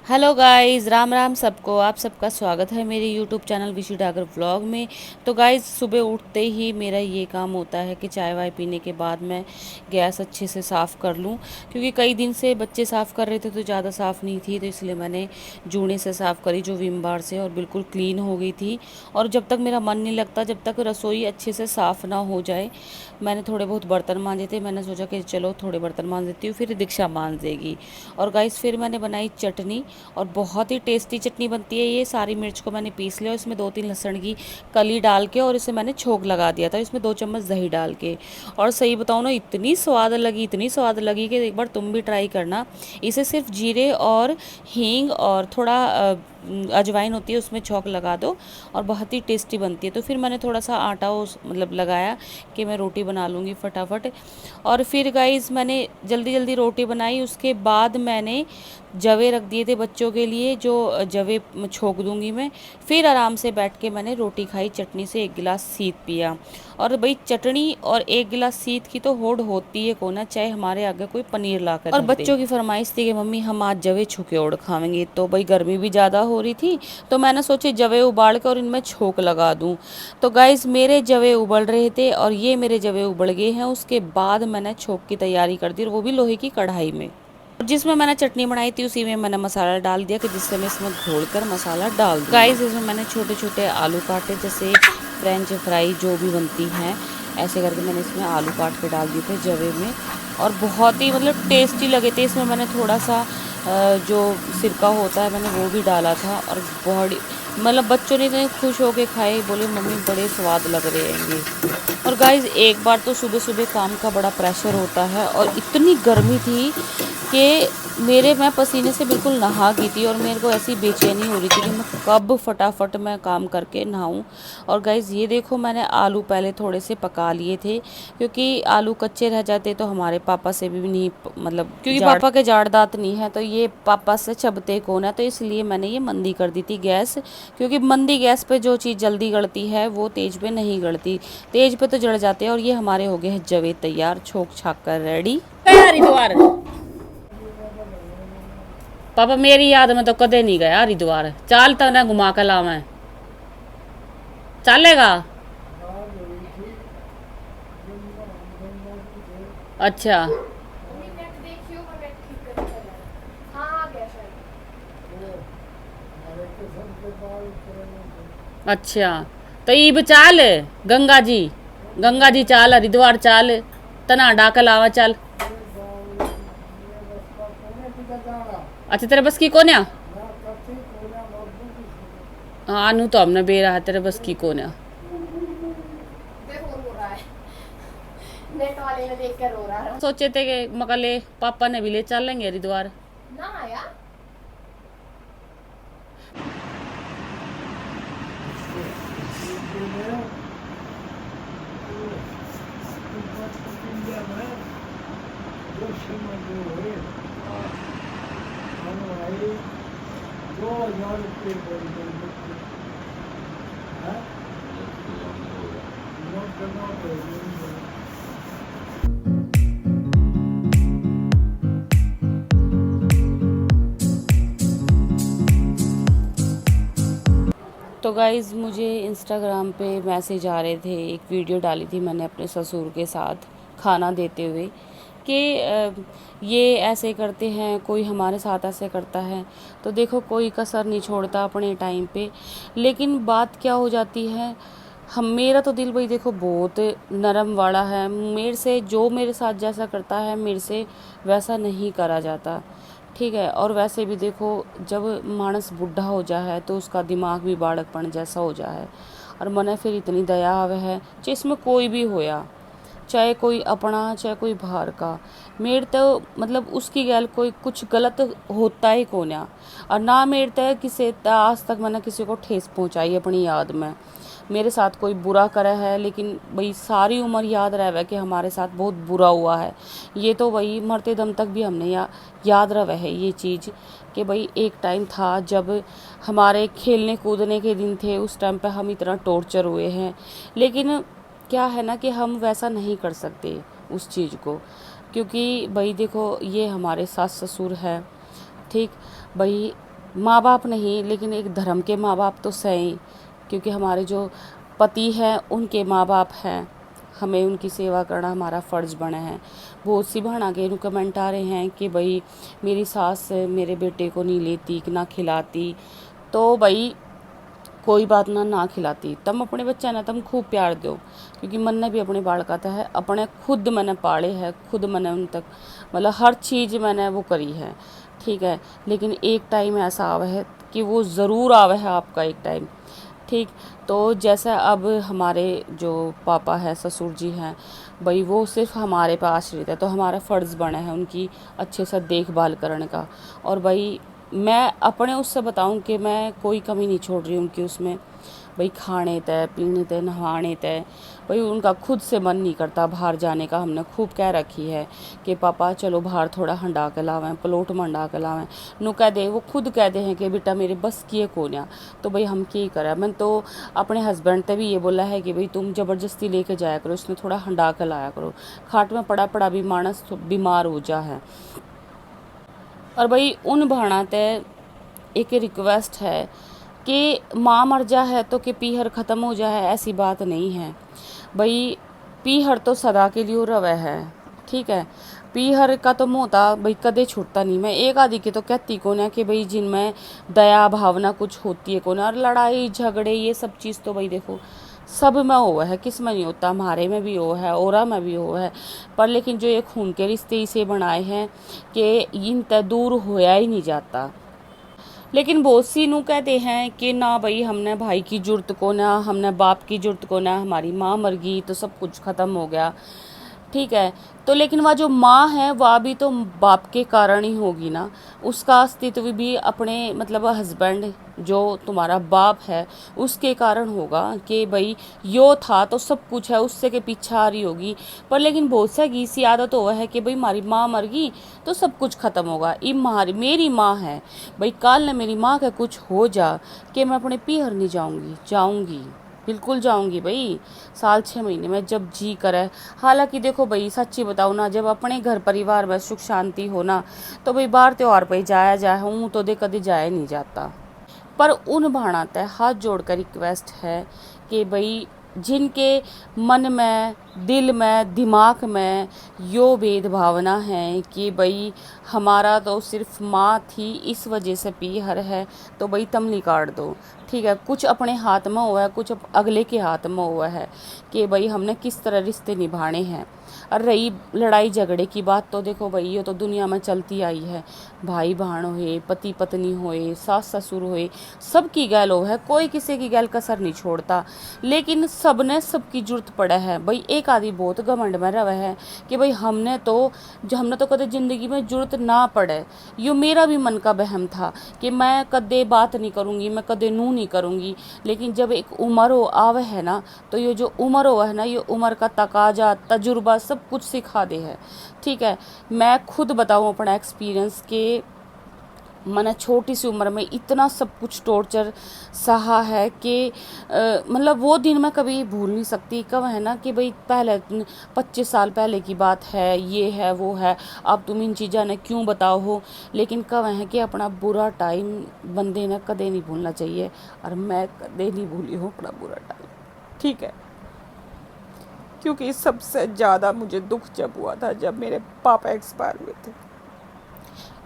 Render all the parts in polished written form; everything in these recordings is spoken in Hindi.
हेलो गाइस, राम राम सबको। आप सबका स्वागत है मेरे यूट्यूब चैनल विशी डागर व्लॉग में। तो गाइस, सुबह उठते ही मेरा ये काम होता है कि चाय वाय पीने के बाद मैं गैस अच्छे से साफ़ कर लूँ, क्योंकि कई दिन से बच्चे साफ़ कर रहे थे तो ज़्यादा साफ़ नहीं थी, तो इसलिए मैंने जूने से साफ़ करी, जो विम बार से, और बिल्कुल क्लीन हो गई थी। और जब तक मेरा मन नहीं लगता, जब तक रसोई अच्छे से साफ़ ना हो जाए, मैंने थोड़े बहुत बर्तन मांजे थे। मैंने सोचा कि चलो थोड़े बर्तन मांज देती हूँ, फिर दीक्षा मांज देगी। और गाइस, फिर मैंने बनाई चटनी, और बहुत ही टेस्टी चटनी बनती है ये। सारी मिर्च को मैंने पीस लिया, इसमें 2-3 लहसुन की कली डाल के, और इसे मैंने छोंक लगा दिया था, इसमें 2 चम्मच दही डाल के। और सही बताऊँ ना, इतनी स्वाद लगी, इतनी स्वाद लगी कि एक बार तुम भी ट्राई करना। इसे सिर्फ जीरे और हींग और थोड़ा अजवाइन होती है, उसमें छौंक लगा दो, और बहुत ही टेस्टी बनती है। तो फिर मैंने थोड़ा सा आटा उस मतलब लगाया कि मैं रोटी बना लूँगी फटाफट। और फिर गाइस, मैंने जल्दी जल्दी रोटी बनाई। उसके बाद मैंने जवे रख दिए थे बच्चों के लिए, जो जवे छोंक दूंगी मैं। फिर आराम से बैठ के मैंने रोटी खाई चटनी से, 1 गिलास सीत पिया। और भाई, चटनी और 1 गिलास सीत की तो होड़ होती है को ना, चाहे हमारे आगे कोई पनीर ला कर। और बच्चों की फरमाइश थी कि मम्मी हम आज जवे छुके ओढ़ खाएंगे, तो भाई गर्मी भी ज़्यादा हो रही थी, तो मैंने सोचे जवे उबाल के और इनमें छोंक लगा दूं। तो गाइस, मेरे जवे उबल रहे थे, और ये मेरे जवे उबल गए हैं। उसके बाद मैंने छोंक की तैयारी कर दी, और वो भी लोहे की कढ़ाई में। जिसमें मैंने चटनी बनाई थी उसी में मैंने मसाला डाल दिया, कि जिससे मैं इसमें घोलकर मसाला डाल दूँ। गाइस, इसमें मैंने छोटे छोटे आलू काटे, जैसे फ्रेंच फ्राई जो भी बनती हैं, ऐसे करके मैंने इसमें आलू काट के डाल दिए थे जवे में। और बहुत ही मतलब टेस्टी लगे थे। इसमें मैंने थोड़ा सा जो सिरका होता है मैंने वो भी डाला था, और बहुत मतलब बच्चों ने इतने खुश होके खाए, बोले मम्मी बड़े स्वाद लग रहे हैं ये। और गाइस, एक बार तो सुबह सुबह काम का बड़ा प्रेशर होता है, और इतनी गर्मी थी कि मैं पसीने से बिल्कुल नहा गई थी, और मेरे को ऐसी बेचैनी हो रही थी कि मैं कब फटाफट मैं काम करके नहाऊं। और गाइज़, ये देखो, मैंने आलू पहले थोड़े से पका लिए थे, क्योंकि आलू कच्चे रह जाते तो हमारे पापा से भी नहीं, मतलब क्योंकि पापा के जाड़ दांत नहीं है, तो ये पापा से चबते कौन है, तो इसलिए मैंने ये मंदी कर दी थी गैस। क्योंकि मंदी गैस पे जो चीज़ जल्दी गलती है वो तेज पे नहीं गलती, तेज पे तो जड़ जाते हैं। और ये हमारे हो गए हैं जवे तैयार, छोक छाक कर रेडी। हरिद्वार पापा, मेरी याद में तो कदे नहीं गया हरिद्वार। चाल तो ना घुमा कर लावे, चलेगा? अच्छा अच्छा, तो ये चाल गंगा जी चाल, हरिद्वार चाल, तना डाकल आवा चाल। अच्छा, तेरे बस की कौन है? हाँ, अनु तो हमने बेरा है, तेरे बस की कौन है? नेट वाले ने देख कर रो रहा है। सोचे थे कि मकले पापा ने भी ले चल लेंगे हरिद्वार ना आया। तो गाइज़, मुझे इंस्टाग्राम पे मैसेज आ रहे थे, एक वीडियो डाली थी मैंने अपने ससुर के साथ खाना देते हुए, कि ये ऐसे करते हैं, कोई हमारे साथ ऐसे करता है। तो देखो, कोई कसर नहीं छोड़ता अपने टाइम पे। लेकिन बात क्या हो जाती है, हम मेरा तो दिल भाई देखो बहुत नरम वाला है। मेरे से जो मेरे साथ जैसा करता है, मेरे से वैसा नहीं करा जाता, ठीक है। और वैसे भी देखो, जब मानस बुढ़ा हो जाए तो उसका दिमाग भी बाड़कपन जैसा हो जाए, और मन फिर इतनी दया आवे है, चाहे इसमें कोई भी होया, चाहे कोई अपना चाहे कोई बाहर का। मेरे तो मतलब उसकी गैल कोई कुछ गलत होता ही कौन है। और ना मेरे तो किसी आज तक मैंने किसी को ठेस पहुंचाई अपनी याद में। मेरे साथ कोई बुरा करा है, लेकिन भाई सारी उम्र याद रहे कि हमारे साथ बहुत बुरा हुआ है। ये तो भाई मरते दम तक भी हमने याद रहे है ये चीज़, कि भाई एक टाइम था जब हमारे खेलने कूदने के दिन थे, उस टाइम पे हम इतना टॉर्चर हुए हैं। लेकिन क्या है ना, कि हम वैसा नहीं कर सकते उस चीज़ को, क्योंकि भाई देखो, ये हमारे सास ससुर है, ठीक भाई। माँ बाप नहीं, लेकिन एक धर्म के माँ बाप तो सही, क्योंकि हमारे जो पति हैं उनके माँ बाप हैं, हमें उनकी सेवा करना हमारा फ़र्ज़ बना है। बहुत सी बहन आगे कमेंट आ रहे हैं कि भाई मेरी सास मेरे बेटे को नहीं लेती, ना खिलाती। तो भाई कोई बात ना खिलाती, तुम अपने बच्चा ना तुम खूब प्यार दो, क्योंकि मन ने भी अपने बालकाता है, अपने खुद मैंने पाले है, खुद मैंने उन तक मतलब हर चीज़ मैंने वो करी है, ठीक है। लेकिन एक टाइम ऐसा आवे है कि वो ज़रूर आवे है आपका एक टाइम, ठीक। तो जैसा अब हमारे जो पापा है, ससुर जी हैं, भाई वो सिर्फ हमारे पे आश्रित है, तो हमारा फ़र्ज़ बना है उनकी अच्छे से देखभाल करने का। और भाई मैं अपने उससे बताऊं कि मैं कोई कमी नहीं छोड़ रही उनकी उसमें, भाई खाने तय, पीने तय, नहाने तय। भाई उनका खुद से मन नहीं करता बाहर जाने का, हमने खूब कह रखी है कि पापा चलो बाहर थोड़ा हंडा के लावें, पलोट में हंडा के लावें। नु कह दे, वो खुद कहते हैं कि बेटा मेरे बस किए को ना। तो भाई हम क्या करें। मैंने तो अपने हस्बैंड से भी ये बोला है कि भाई तुम ज़बरदस्ती लेके जाया करो, उसने थोड़ा हंडा के लाया करो, खाट में पड़ा पड़ा भी मानस बीमार हो जा है। और भाई उन भाणाते एक रिक्वेस्ट है कि माँ मर जा है तो कि पीहर ख़त्म हो जा है, ऐसी बात नहीं है भाई। पीहर तो सदा के लिए रवे है, ठीक है। पीहर का तो मोता भाई कदे छूटता नहीं। मैं एक आदि की तो कहती को ना कि भाई जिनमें दया भावना कुछ होती है को ना, और लड़ाई झगड़े ये सब चीज़ तो भाई देखो सब में हो है, किस में नहीं होता, हमारे में भी हो है, औरा में भी हो है। पर लेकिन जो ये खून के रिश्ते इसे बनाए हैं कि इन तय दूर होया ही नहीं जाता। लेकिन बहुत सी नू कहते हैं कि ना भाई हमने भाई की जरूरत को ना, हमने बाप की जरूरत को ना, हमारी माँ मर गई तो सब कुछ ख़त्म हो गया, ठीक है। तो लेकिन वह जो माँ है वह भी तो बाप के कारण ही होगी ना, उसका अस्तित्व भी अपने मतलब हस्बैंड जो तुम्हारा बाप है उसके कारण होगा कि भाई यो था तो सब कुछ है उससे के पीछे आ रही होगी। पर लेकिन बहुत सा की सी आदत हो है कि भाई हमारी माँ मर गई तो सब कुछ ख़त्म होगा, ये मेरी माँ है भाई, कल न मेरी माँ का कुछ हो जा कि मैं अपने पीहर नहीं जाऊँगी, बिल्कुल जाऊंगी भाई, साल 6 महीने में जब जी करे। हालांकि देखो भाई सच्ची बताओ ना, जब अपने घर परिवार में सुख शांति हो ना तो भाई बाहर त्योहार पे जाया जाए, हूँ तो दे कभी जाया नहीं जाता। पर उन भाणाते हाथ जोड़कर रिक्वेस्ट है कि भाई जिनके मन में, दिल में, दिमाग में यो भेदभावना है कि भाई हमारा तो सिर्फ माँ थी इस वजह से पीहर है, तो भाई तमली काट दो, ठीक है। कुछ अपने हाथ में हुआ है, कुछ अगले के हाथ में हुआ है कि भाई हमने किस तरह रिश्ते निभाने हैं। और रही लड़ाई झगड़े की बात, तो देखो भाई ये तो दुनिया में चलती आई है, भाई बहन होए, पति पत्नी होए, सास ससुर होए, सबकी गैल हो है, कोई किसी की गैल कसर नहीं छोड़ता। लेकिन सबने सबकी जरूरत पड़ा है भाई। एक आदमी बहुत घमंड में रहा है कि भाई हमने तो कदे ज़िंदगी में जरूरत ना पड़े। यो मेरा भी मन का बहम था कि मैं कदे बात नहीं करूँगी, मैं कदे नू नहीं करूँगी। लेकिन जब एक उम्र हो आवे है ना, तो ये जो उम्र हो है ना, ये उम्र का तकाजा तजुर्बा सब कुछ सिखा दे है, ठीक है। मैं खुद बताऊँ अपना एक्सपीरियंस के मैंने छोटी सी उम्र में इतना सब कुछ टॉर्चर सहा है कि मतलब वो दिन मैं कभी भूल नहीं सकती। कब है ना कि भाई पहले 25 साल पहले की बात है, ये है वो है, अब तुम इन चीज़ों ने क्यों बताओ हो। लेकिन कब है कि अपना बुरा टाइम बंदे ने कदे नहीं भूलना चाहिए, और मैं कदे नहीं भूली हूँ अपना बुरा टाइम, ठीक है। क्योंकि सबसे ज़्यादा मुझे दुख जब हुआ था जब मेरे पापा एक्सपायर हुए थे,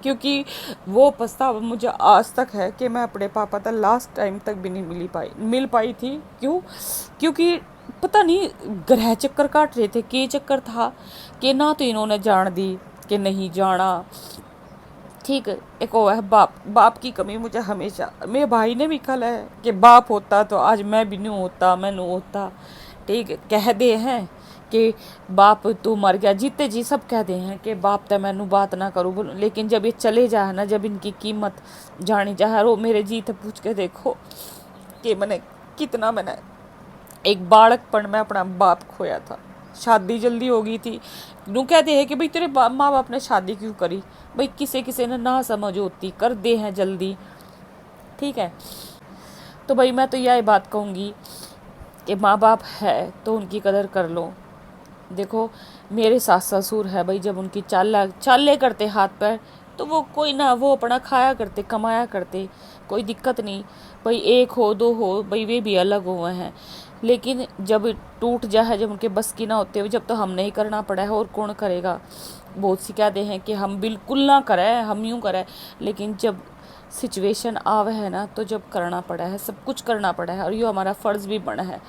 क्योंकि वो पछतावा मुझे आज तक है कि मैं अपने पापा तक लास्ट टाइम तक भी नहीं मिल पाई थी। क्यों? क्योंकि पता नहीं ग्रह चक्कर काट रहे थे, के चक्कर था कि ना तो इन्होंने जान दी कि नहीं जाना, ठीक है। एक वो है बाप की कमी मुझे हमेशा, मेरे भाई ने भी कहा है कि बाप होता तो आज मैं भी नहीं होता, मैं नहीं होता, ठीक है। कह दे हैं कि बाप तू मर गया, जीते जी सब कहते हैं कि बाप तो मैनू बात ना करूँ, लेकिन जब ये चले जाए ना, जब इनकी कीमत जानी चाहे, रो मेरे जीत पूछ के देखो कि मैंने एक बालकपन में अपना बाप खोया था। शादी जल्दी हो गई थी, नू कहते हैं कि भाई तेरे माँ बाप ने शादी क्यों करी, भाई किसे ने ना समझ होती, कर दे हैं जल्दी, ठीक है। तो भाई मैं तो यही बात कहूँगी कि माँ बाप है तो उनकी कदर कर लो। देखो मेरे सास ससुर है भाई, जब उनकी चाले करते हाथ पैर तो वो कोई ना, वो अपना खाया करते, कमाया करते, कोई दिक्कत नहीं। भाई एक हो दो हो, भाई वे भी अलग हुए हैं। लेकिन जब टूट जाए, जब उनके बस की ना होते हुए, जब तो हमने ही करना पड़ा है, और कौन करेगा। बहुत सी कहते हैं कि हम बिल्कुल ना करें, हम यूँ करें, लेकिन जब सिचुएशन आवे है ना, तो जब करना पड़ा है, सब कुछ करना पड़ा है, और ये हमारा फ़र्ज़ भी बना है।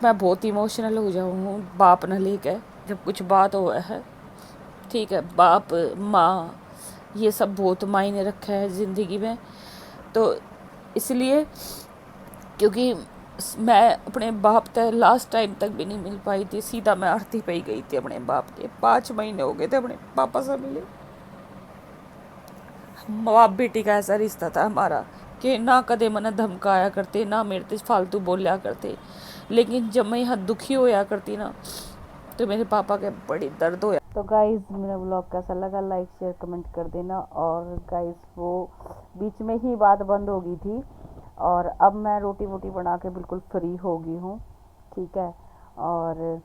मैं बहुत इमोशनल हो जाऊँ हूँ बाप न लेकर, जब कुछ बात हुआ है। ठीक है, बाप माँ ये सब बहुत मायने रखा है ज़िंदगी में। तो इसलिए, क्योंकि मैं अपने बाप तक लास्ट टाइम तक भी नहीं मिल पाई थी, सीधा मैं आरती पे ही गई थी अपने बाप के। 5 महीने हो गए थे अपने पापा से मिले। बाप बेटी का ऐसा रिश्ता था हमारा कि ना कदे मन धमकाया करते, ना मेरे से फालतू बोलिया करते। लेकिन जब मैं यहाँ दुखी होया करती ना, तो मेरे पापा के बड़ी दर्द होया। तो गाइस, मेरा ब्लॉग कैसा लगा, लाइक शेयर कमेंट कर देना। और गाइस, वो बीच में ही बात बंद हो गई थी, और अब मैं रोटी वोटी बना के बिल्कुल फ्री हो गई हूँ। ठीक है, और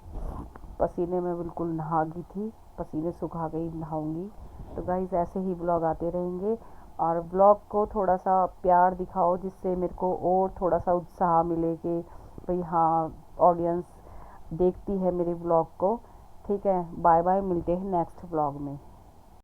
पसीने में बिल्कुल नहा गई थी, पसीने सुखा गई, नहाऊंगी। तो गाइस, ऐसे ही ब्लॉग आते रहेंगे, और ब्लॉग को थोड़ा सा प्यार दिखाओ, जिससे मेरे को और थोड़ा सा उत्साह मिले कि भाई हाँ, ऑडियंस देखती है मेरे ब्लॉग को। ठीक है, बाय बाय, मिलते हैं नेक्स्ट ब्लॉग में।